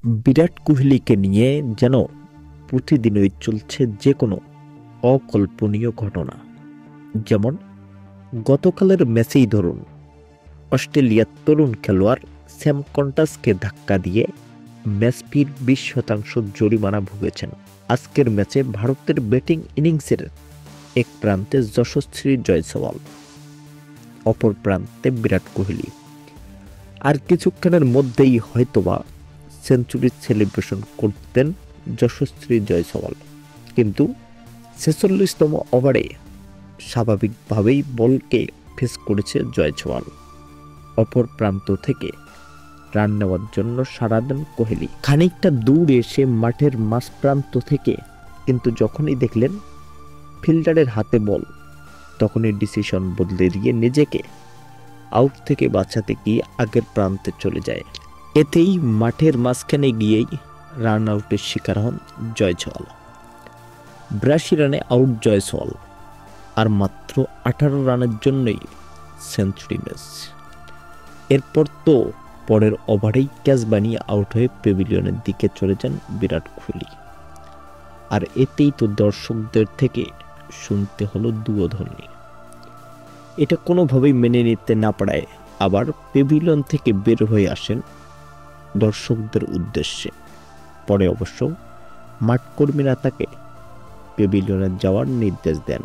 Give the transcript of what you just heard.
বিরাট কোহলিকে নিয়ে যেন প্রতিদিনই চলছে যে কোনো অকল্পনীয় ঘটনা। যেমন গতকালের ম্যাচেই ধরুন, অস্ট্রেলিয়ার তরুণ খেলোয়াড় স্যাম কন্টাসকে ধাক্কা দিয়ে ম্যাচ ফির 20% জরিমানা ভুগেছেন। আজকের ম্যাচে ভারতের ব্যাটিং ইনিংসের এক প্রান্তে যশস্বী জয়সওয়াল, অপর প্রান্তে বিরাট কোহলি। আর কিছুক্ষণের মধ্যেই হয়তোবা সেঞ্চুরির সেলিব্রেশন করতেন যশস্বী জয়সওয়াল, কিন্তু 46তম ওভারে স্বাভাবিকভাবেই বলকে ফেস করেছে জয়সওয়াল। অপর প্রান্ত থেকে রান নেওয়ার জন্য সাড়া দেন কোহলি। খানিকটা দূরে এসে মাঠের মাঝ প্রান্ত থেকে কিন্তু যখনই দেখলেন ফিল্ডারের হাতে বল, তখনই ডিসিশন বদলে দিয়ে নিজেকে আউট থেকে বাঁচাতে গিয়ে আগের প্রান্তে চলে যায়। এতেই মাঠের মাঝখানে গিয়েই রান আউটের শিকার হন জয়সওয়াল। 82 রানে আউট জয়সওয়াল, আর মাত্র 18 রানের জন্যই সেঞ্চুরি ম্যাচ। এরপর তো পরের ওভারেই ক্যাচ বানিয়ে আউট হয়ে প্যাভিলিয়নের দিকে চলে যান বিরাট কোহলি। আর এতেই তো দর্শকদের থেকে শুনতে হলো দুয়োধ্বনি। এটা কোনোভাবেই মেনে নিতে না পারায় আবার প্যাভিলিয়ন থেকে বের হয়ে আসেন দর্শকদের উদ্দেশ্যে। পরে অবশ্য মাঠকর্মীরা তাকে প্যাভিলিয়নে যাওয়ার নির্দেশ দেন।